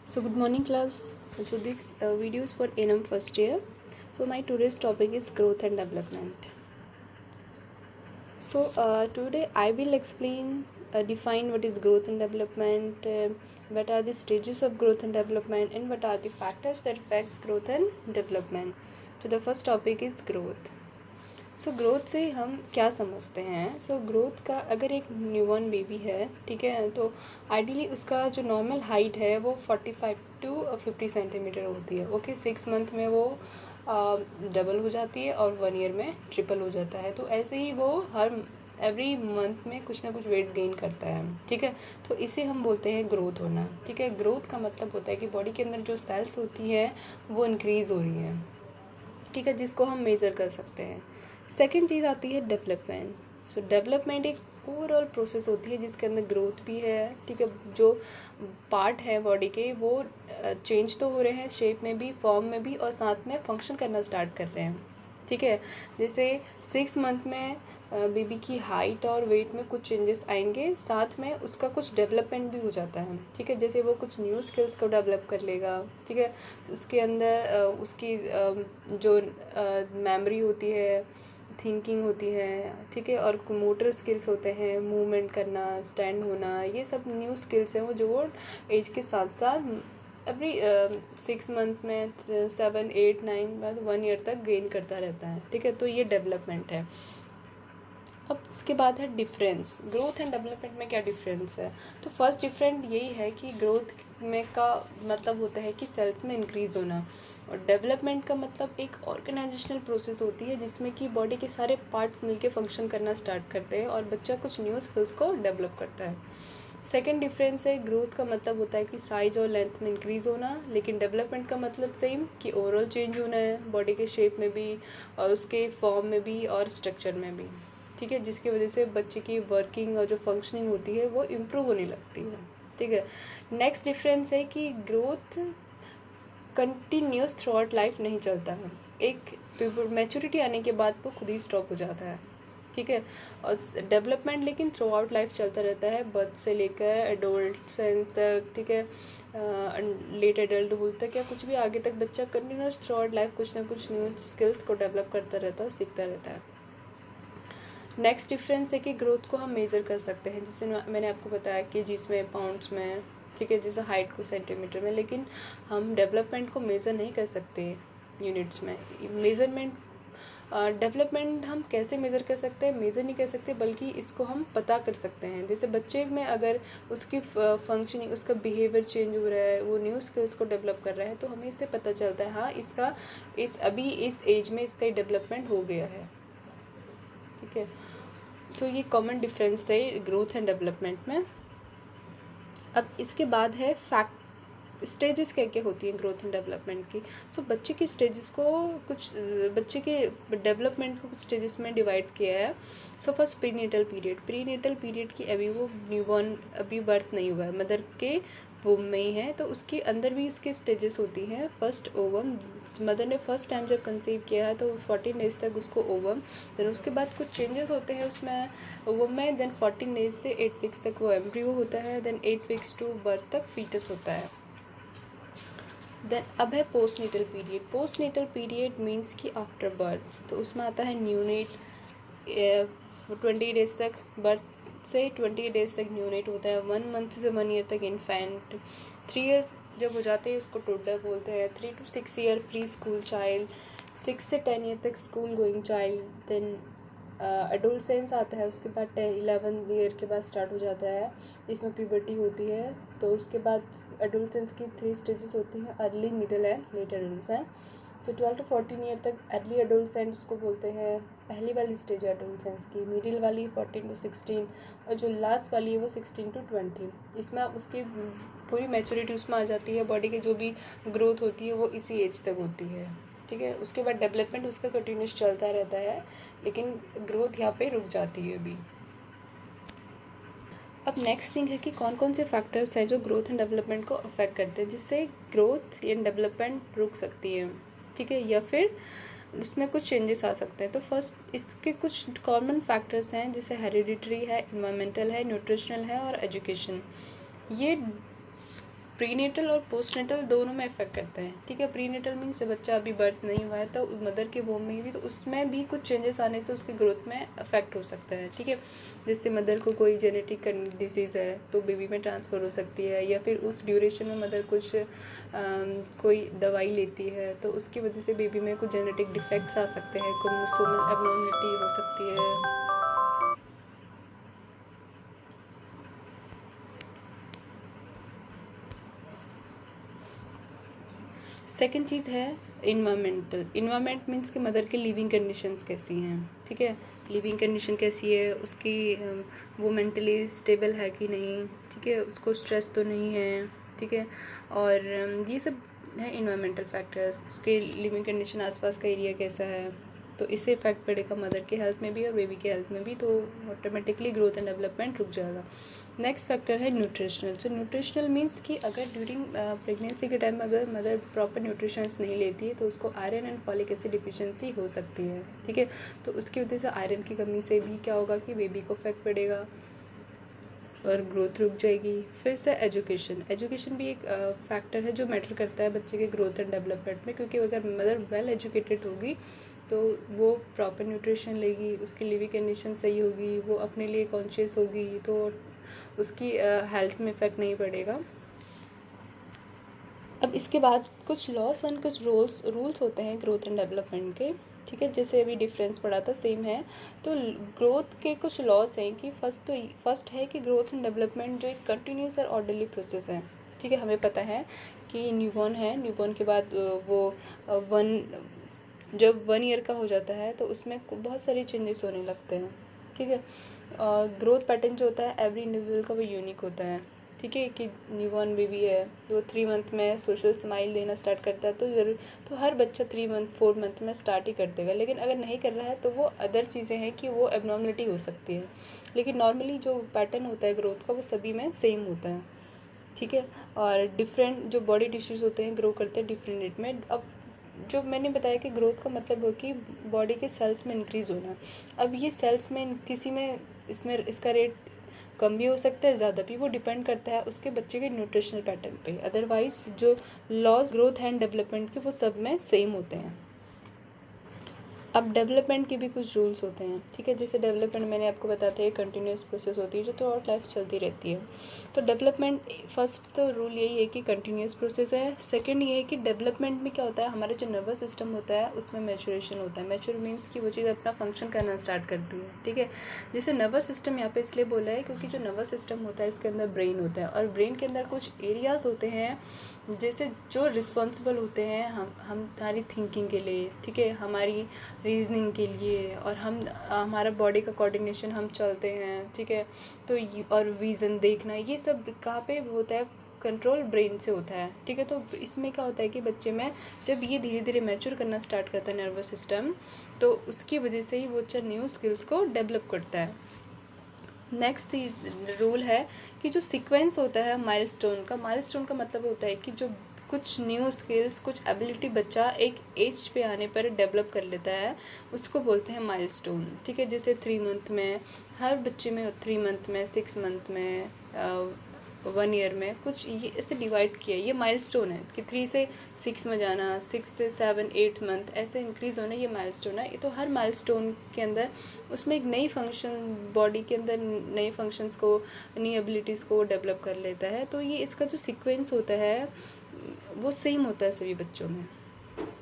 So good morning class. So this video is for NM first year. So my today's topic is growth and development. So today I will explain define what is growth and development, what are the stages of growth and development, and what are the factors that affects growth and development. So the first topic is growth. So growth से हम क्या समझते हैं? Growth का अगर एक newborn baby है, ठीक है, तो आइडियली उसका जो नॉर्मल हाइट है वो 45 टू 50 सेंटीमीटर होती है. ओके, 6 मंथ में वो डबल हो जाती है और 1 ईयर में ट्रिपल हो जाता है. तो ऐसे ही वो हर एवरी मंथ में कुछ ना कुछ वेट गेन करता है. ठीक है, तो इसे हम बोलते हैं ग्रोथ होना. ठीक है, ग्रोथ का मतलब होता है कि बॉडी के अंदर जो सेल्स होती है वो इंक्रीज़ हो रही है. ठीक है, जिसको हम मेज़र कर सकते हैं. सेकेंड चीज़ आती है डेवलपमेंट. डेवलपमेंट एक ओवरऑल प्रोसेस होती है जिसके अंदर ग्रोथ भी है. ठीक है, जो पार्ट है बॉडी के वो चेंज तो हो रहे हैं शेप में भी, फॉर्म में भी, और साथ में फंक्शन करना स्टार्ट कर रहे हैं. ठीक है, जैसे 6 मंथ में बेबी की हाइट और वेट में कुछ चेंजेस आएंगे, साथ में उसका कुछ डेवलपमेंट भी हो जाता है. ठीक है, जैसे वो कुछ न्यू स्किल्स को डेवलप कर लेगा. ठीक है, उसके अंदर उसकी जो मेमोरी होती है, थिंकिंग होती है. ठीक है, और मोटर स्किल्स होते हैं, मूवमेंट करना, स्टैंड होना, ये सब न्यू स्किल्स हैं वो जो वो एज के साथ साथ अभी 6 मंथ में 7 8 9 बाद 1 ईयर तक गेन करता रहता है. ठीक है, तो ये डेवलपमेंट है. अब इसके बाद है डिफरेंस. ग्रोथ एंड डेवलपमेंट में क्या डिफरेंस है? तो फर्स्ट डिफरेंट यही है कि ग्रोथ में का मतलब होता है कि सेल्स में इंक्रीज़ होना, और डेवलपमेंट का मतलब एक ऑर्गेनाइजेशनल प्रोसेस होती है जिसमें कि बॉडी के सारे पार्ट्स मिलके फंक्शन करना स्टार्ट करते हैं और बच्चा कुछ न्यू स्किल्स को डेवलप करता है. सेकेंड डिफरेंस है, ग्रोथ का मतलब होता है कि साइज और लेंथ में इंक्रीज़ होना, लेकिन डेवलपमेंट का मतलब सेम कि ओवरऑल चेंज होना है बॉडी के शेप में भी और उसके फॉर्म में भी और स्ट्रक्चर में भी. ठीक है, जिसकी वजह से बच्चे की वर्किंग और जो फंक्शनिंग होती है वो इम्प्रूव होने लगती है. ठीक है, नेक्स्ट डिफरेंस है कि growth continuous through out life नहीं चलता है. एक मैच्योरिटी आने के बाद वो खुद ही स्टॉप हो जाता है. ठीक है, और डेवलपमेंट लेकिन थ्रू आउट लाइफ चलता रहता है, बर्थ से लेकर एडल्ट सेंस तक. ठीक है, लेट एडल्टहुड तक या कुछ भी आगे तक बच्चा कंटिन्यूस थ्रू आउट लाइफ कुछ ना कुछ न्यू स्किल्स को डेवलप करता रहता है और सीखता रहता है. नेक्स्ट डिफरेंस है कि ग्रोथ को हम मेज़र कर सकते हैं, जैसे मैंने आपको बताया कि जिसमें पाउंड्स में. ठीक है, जैसे हाइट को सेंटीमीटर में, लेकिन हम डेवलपमेंट को मेज़र नहीं कर सकते यूनिट्स में. मेज़रमेंट डेवलपमेंट हम कैसे मेज़र कर सकते हैं? मेज़र नहीं कर सकते, बल्कि इसको हम पता कर सकते हैं. जैसे बच्चे में अगर उसकी फंक्शनिंग, उसका बिहेवियर चेंज हो रहा है, वो न्यू स्किल्स को डेवलप कर रहा है, तो हमें इससे पता चलता है हाँ इसका अभी इस एज में इसका डेवलपमेंट हो गया है. ठीक है, तो ये कॉमन डिफरेंस थे ग्रोथ एंड डेवलपमेंट में. अब इसके बाद है फैक्ट स्टेजेस क्या क्या होती हैं ग्रोथ एंड डेवलपमेंट की. बच्चे की स्टेजेस को कुछ बच्चे के डेवलपमेंट को कुछ स्टेजेस में डिवाइड किया है. फर्स्ट प्रीनेटल पीरियड की अभी वो न्यूबॉर्न अभी बर्थ नहीं हुआ है, मदर के वूम में ही है, तो उसके अंदर भी उसकी स्टेजेस होती हैं. फर्स्ट ओवम, मदर ने फर्स्ट टाइम जब कंसीव किया है तो 14 डेज तक उसको ओवम, देन उसके बाद कुछ चेंजेस होते हैं उसमें ओवम में, देन 14 डेज से 8 वीक्स तक वो एम्ब्रियो होता है, देन 8 वीक्स टू बर्थ तक फीटस होता है. देन अब है पोस्ट नेटल पीरियड मीन्स कि आफ्टर बर्थ, तो उसमें आता है न्यूनेट. 20 डेज तक बर्थ से 20 डेज तक न्यूनेट होता है. 1 मंथ से 1 ईयर तक इन्फेंट. 3 ईयर जब हो जाते हैं उसको टोडलर बोलते हैं. 3 to 6 year pre school child. 6 से 10 ईयर तक school going child. Then adolescence आता है, उसके बाद 11 ईयर के बाद स्टार्ट हो जाता है, इसमें प्यूबर्टी होती है. तो उसके बाद एडोलसेंस की 3 स्टेजेस होती हैं, early, middle and let adolescence. 12 to 14 year तक अर्ली एडोलसेंट उसको बोलते हैं, पहली वाली स्टेज है एडोलसेंस की. मिडिल वाली 14 to 16, और जो लास्ट वाली है वो 16 to 20. इसमें उसकी पूरी मैच्योरिटी उसमें आ जाती है, बॉडी की जो भी ग्रोथ होती है वो इसी एज तक होती है. ठीक है, उसके बाद डेवलपमेंट उसका कंटिन्यूस चलता रहता है, लेकिन ग्रोथ यहाँ पे रुक जाती है अभी. अब नेक्स्ट थिंग है कि कौन कौन से फैक्टर्स हैं जो ग्रोथ एंड डेवलपमेंट को अफेक्ट करते हैं, जिससे ग्रोथ एंड डेवलपमेंट रुक सकती है. ठीक है, या फिर उसमें कुछ चेंजेस आ सकते हैं. तो फर्स्ट इसके कुछ कॉमन फैक्टर्स हैं, जैसे हेरिडिटरी है, इन्वायरमेंटल है, न्यूट्रिशनल है और एजुकेशन. ये प्रीनेटल और पोस्टनेटल दोनों में इफेक्ट करता है, ठीक है। प्रीनेटल मीन्स जब बच्चा अभी बर्थ नहीं हुआ है तो मदर के वोम में भी, तो उसमें भी कुछ चेंजेस आने से उसकी ग्रोथ में अफेक्ट हो सकता है, ठीक है। जैसे मदर को कोई जेनेटिक डिजीज़ है तो बेबी में ट्रांसफ़र हो सकती है, या फिर उस ड्यूरेशन में मदर कुछ कोई दवाई लेती है तो उसकी वजह से बेबी में कुछ जेनेटिक डिफेक्ट्स आ सकते हैं, क्रोमोसोमल एबनॉर्मलिटी हो सकती है। सेकंड चीज़ है इन्वामेंटल। इन्वामेंट मीन्स कि मदर की लिविंग कंडीशंस कैसी हैं, ठीक है। लिविंग कंडीशन कैसी है उसकी, वो मेंटली स्टेबल है कि नहीं, ठीक है, उसको स्ट्रेस तो नहीं है, ठीक है। और ये सब है इन्वामेंटल फैक्टर्स। उसके लिविंग कंडीशन, आसपास का एरिया कैसा है, तो इससे इफेक्ट पड़ेगा मदर के हेल्थ में भी और बेबी के हेल्थ में भी, तो ऑटोमेटिकली ग्रोथ एंड डेवलपमेंट रुक जाएगा। नेक्स्ट फैक्टर है न्यूट्रिशनल। सो न्यूट्रिशनल मीन्स कि अगर ड्यूरिंग प्रेगनेंसी के टाइम अगर मदर प्रॉपर न्यूट्रिशंस नहीं लेती है तो उसको iron and folic acid deficiency हो सकती है, ठीक है। तो उसकी वजह से आयरन की कमी से भी क्या होगा कि बेबी को इफेक्ट पड़ेगा और ग्रोथ रुक जाएगी। फिर से एजुकेशन। एजुकेशन भी एक फैक्टर है जो मैटर करता है बच्चे के ग्रोथ एंड डेवलपमेंट में, क्योंकि अगर मदर वेल एजुकेटेड होगी तो वो प्रॉपर न्यूट्रिशन लेगी, उसकी लिविंग कंडीशन सही होगी, वो अपने लिए कॉन्शियस होगी, तो उसकी हेल्थ में इफेक्ट नहीं पड़ेगा। अब इसके बाद कुछ लॉस और कुछ रूल्स होते हैं ग्रोथ एंड डेवलपमेंट के, ठीक है। जैसे अभी डिफरेंस पड़ा था सेम है, तो ग्रोथ के कुछ लॉस हैं कि फर्स्ट है कि ग्रोथ एंड डेवलपमेंट जो एक कंटिन्यूस और ऑर्डरली प्रोसेस है, ठीक है। हमें पता है कि न्यूबॉर्न है, न्यूबॉर्न के बाद वो जब 1 ईयर का हो जाता है तो उसमें बहुत सारे चेंजेस होने लगते हैं, ठीक है। ग्रोथ पैटर्न जो होता है एवरी इंडिविजुअल का वो यूनिक होता है, ठीक है। कि न्यूबॉर्न बेबी है वो 3 मंथ में सोशल स्माइल देना स्टार्ट करता है, तो हर बच्चा 4 मंथ में स्टार्ट ही कर देगा। लेकिन अगर नहीं कर रहा है तो वो अदर चीज़ें हैं कि वो एबनॉर्मलिटी हो सकती है, लेकिन नॉर्मली जो पैटर्न होता है ग्रोथ का वो सभी में सेम होता है, ठीक है। और डिफरेंट जो बॉडी टिश्यूज़ होते हैं ग्रो करते हैं डिफरेंट रेट में। अब जो मैंने बताया कि ग्रोथ का मतलब हो कि बॉडी के सेल्स में इंक्रीज़ होना। अब ये सेल्स में किसी में इसका रेट कम भी हो सकता है, ज़्यादा भी, वो डिपेंड करता है उसके बच्चे के न्यूट्रिशनल पैटर्न पे। अदरवाइज़ जो लॉस ग्रोथ एंड डेवलपमेंट के वो सब में सेम होते हैं। अब डेवलपमेंट के भी कुछ रूल्स होते हैं, ठीक है। जैसे डेवलपमेंट मैंने आपको बताते हैं कंटिन्यूस प्रोसेस होती है जो थ्रू आउट लाइफ चलती रहती है। तो डेवलपमेंट फर्स्ट तो रूल यही है कि कंटिन्यूस प्रोसेस है। सेकंड ये है कि डेवलपमेंट में क्या होता है, हमारा जो नर्वस सिस्टम होता है उसमें मैच्योरेशन होता है। मैच्योर मीन्स कि वो चीज़ अपना फंक्शन करना स्टार्ट करती है, ठीक है। जैसे नर्वस सिस्टम यहाँ पे इसलिए बोला है क्योंकि जो नर्वस सिस्टम होता है इसके अंदर ब्रेन होता है, और ब्रेन के अंदर कुछ एरियाज़ होते हैं जैसे जो रिस्पॉन्सिबल होते हैं हमारी थिंकिंग के लिए, ठीक है, हमारी रीजनिंग के लिए, और हमारा बॉडी का कोऑर्डिनेशन, हम चलते हैं, ठीक है। तो और विज़न देखना, ये सब कहाँ पे होता है, कंट्रोल ब्रेन से होता है, ठीक है। तो इसमें क्या होता है कि बच्चे में जब ये धीरे धीरे मैच्योर करना स्टार्ट करता है नर्वस सिस्टम, तो उसकी वजह से ही वो अच्छा न्यू स्किल्स को डेवलप करता है। नेक्स्ट रूल है कि जो सीक्वेंस होता है माइलस्टोन का मतलब होता है कि जो कुछ न्यू स्किल्स, कुछ एबिलिटी बच्चा एक एज पे आने पर डेवलप कर लेता है, उसको बोलते हैं माइलस्टोन, ठीक है। जैसे 3 मंथ में, हर बच्चे में 3 मंथ में, 6 मंथ में, 1 ईयर में, कुछ ये ऐसे डिवाइड किया, ये माइलस्टोन है कि 3 से 6 में जाना, 6 से 7 8 मंथ ऐसे इंक्रीज़ होना, ये माइलस्टोन है। ये तो हर माइलस्टोन के अंदर उसमें एक नई फंक्शन, बॉडी के अंदर नए फंक्शंस को, नई एबिलिटीज़ को डेवलप कर लेता है। तो ये इसका जो सीक्वेंस होता है वो सेम होता है सभी बच्चों में,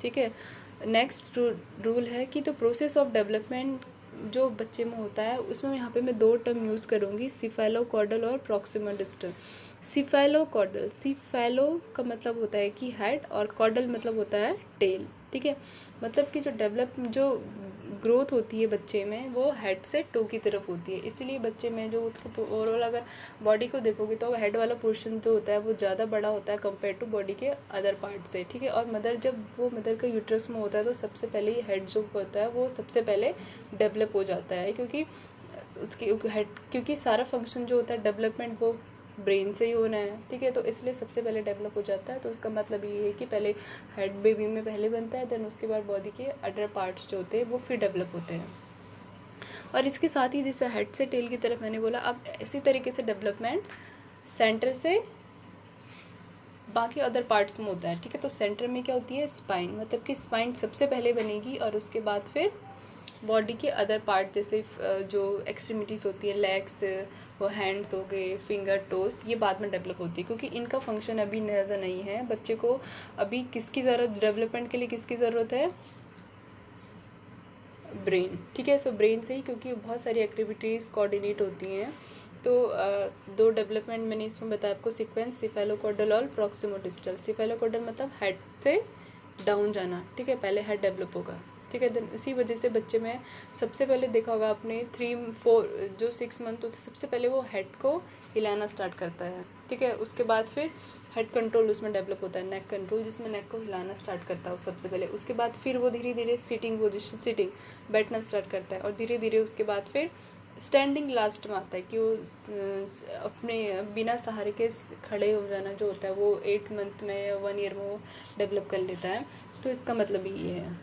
ठीक है। नेक्स्ट रूल है कि तो प्रोसेस ऑफ डेवलपमेंट जो बच्चे में होता है उसमें यहाँ पे मैं 2 टर्म यूज़ करूँगी, सिफेलोकॉर्डल और प्रॉक्सिमल डिस्टल। सिफेलोकॉर्डल, सिफेलो का मतलब होता है कि हेड, और कॉर्डल मतलब होता है टेल, ठीक है। मतलब कि जो ग्रोथ होती है बच्चे में वो हेड से टो की तरफ होती है, इसीलिए बच्चे में जो ओवरऑल अगर बॉडी को देखोगे तो हेड वाला पोर्शन जो होता है वो ज़्यादा बड़ा होता है कंपेयर टू बॉडी के अदर पार्ट से, ठीक है। और मदर का यूट्रस में होता है तो सबसे पहले ये हेड जो होता है वो सबसे पहले डेवलप हो जाता है, क्योंकि सारा फंक्शन जो होता है डेवलपमेंट वो ब्रेन से ही होना है, ठीक है। तो इसलिए सबसे पहले डेवलप हो जाता है। तो उसका मतलब ये है कि पहले हेड बेबी में पहले बनता है, देन उसके बाद बॉडी के अदर पार्ट्स जो होते हैं वो फिर डेवलप होते हैं। और इसके साथ ही जैसे हेड से टेल की तरफ मैंने बोला, अब इसी तरीके से डेवलपमेंट सेंटर से बाकी अदर पार्ट्स में होता है, ठीक है। तो सेंटर में क्या होती है, स्पाइन, मतलब कि स्पाइन सबसे पहले बनेगी और उसके बाद फिर बॉडी के अदर पार्ट जैसे जो एक्सट्रीमिटीज़ होती है, लेग्स, वो हैंड्स हो गए, फिंगर, टोस, ये बाद में डेवलप होती है, क्योंकि इनका फंक्शन अभी ज़्यादा नहीं है। बच्चे को अभी किसकी ज़रूरत, डेवलपमेंट के लिए किसकी ज़रूरत है, ब्रेन, ठीक है। सो ब्रेन से ही, क्योंकि बहुत सारी एक्टिविटीज़ कोऑर्डिनेट होती हैं। तो दो डेवलपमेंट मैंने इसमें बताया आपको सीक्वेंस, सिफेलोकॉर्डल और प्रॉक्सिमोडिस्टल। सिफेलोकॉर्डल मतलब हेड से डाउन जाना, ठीक है, पहले हेड डेवलप होगा, ठीक है। देन उसी वजह से बच्चे में सबसे पहले देखा होगा आपने 3-4 जो 6 मंथ होते सबसे पहले वो हेड को हिलाना स्टार्ट करता है, ठीक है। उसके बाद फिर हेड कंट्रोल उसमें डेवलप होता है, नेक कंट्रोल जिसमें नेक को हिलाना स्टार्ट करता है वो सबसे पहले। उसके बाद फिर वो धीरे धीरे सिटिंग पोजिशन, सिटिंग बैठना स्टार्ट करता है, और धीरे धीरे उसके बाद फिर स्टैंडिंग लास्ट में आता है कि वो अपने बिना सहारे के खड़े हो जाना जो होता है वो 8 मंथ में या 1 ईयर में वो डेवलप कर लेता है। तो इसका मतलब ये है।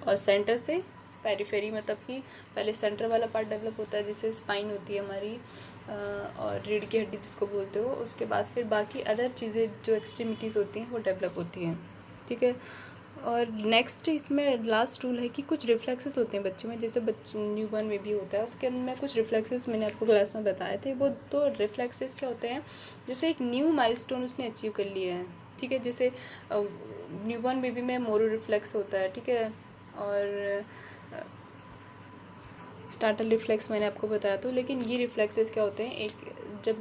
और सेंटर से पेरिफेरी, मतलब कि पहले सेंटर वाला पार्ट डेवलप होता है जिससे स्पाइन होती है हमारी, और रीढ़ की हड्डी जिसको बोलते हो। उसके बाद फिर बाकी अदर चीज़ें जो एक्सट्रीमिटीज़ होती हैं वो डेवलप होती हैं, ठीक है। और नेक्स्ट इसमें लास्ट रूल है कि कुछ रिफ्लेक्सेस होते हैं बच्चे में, जैसे बच्चे न्यूबॉर्न में भी होता है, उसके अंदर में कुछ रिफ्लेक्सेस मैंने आपको क्लास में बताए थे। वो तो रिफ्लेक्सेस क्या होते हैं, जैसे एक न्यू माइलस्टोन उसने अचीव कर लिया है, ठीक है। जैसे न्यूबॉर्न बेबी में मोरो रिफ्लेक्स होता है, ठीक है, और स्टार्टर रिफ्लेक्स मैंने आपको बताया। तो लेकिन ये रिफ्लेक्सेस क्या होते हैं, एक जब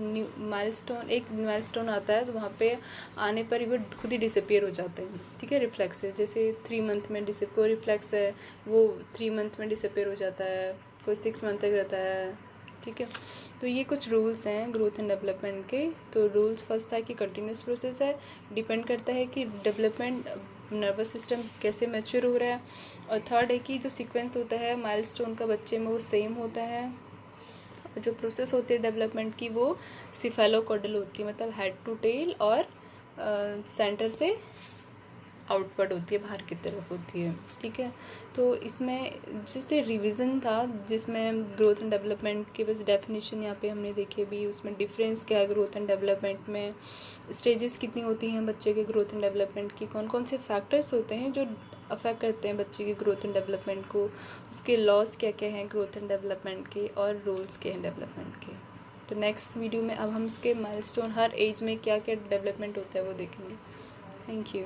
एक माइलस्टोन आता है तो वहाँ पे आने पर वो खुद ही डिसअपियर हो जाते हैं, ठीक है। रिफ्लेक्सेस जैसे 3 मंथ में कोई रिफ्लेक्स है वो 3 मंथ में डिसअपियर हो जाता है, कोई 6 मंथ तक रहता है, ठीक है। तो ये कुछ रूल्स हैं ग्रोथ एंड डेवलपमेंट के। तो रूल्स फर्स्ट था कि कंटिन्यूस प्रोसेस है, डिपेंड करता है कि डेवलपमेंट नर्वस सिस्टम कैसे मैच्योर हो रहा है। और थर्ड है कि जो सीक्वेंस होता है माइलस्टोन का बच्चे में वो सेम होता है। और जो प्रोसेस होती है डेवलपमेंट की वो सिफेलोकॉर्डल होती है, मतलब हेड टू टेल, और सेंटर से आउटवर्ड होती है, बाहर की तरफ होती है, ठीक है। तो इसमें जैसे रिवीजन था जिसमें ग्रोथ एंड डेवलपमेंट की बस डेफिनेशन यहाँ पे हमने देखे भी, उसमें डिफरेंस क्या है ग्रोथ एंड डेवलपमेंट में, स्टेजेस कितनी होती हैं बच्चे के ग्रोथ एंड डेवलपमेंट की, कौन कौन से फैक्टर्स होते हैं जो अफेक्ट करते हैं बच्चे की ग्रोथ एंड डेवलपमेंट को, उसके लॉस क्या क्या हैं ग्रोथ एंड डेवलपमेंट के, और रोल्स क्या हैं डेवलपमेंट के। तो नेक्स्ट वीडियो में अब हम इसके माइलस्टोन हर एज में क्या क्या डेवलपमेंट होता है वो देखेंगे। Thank you.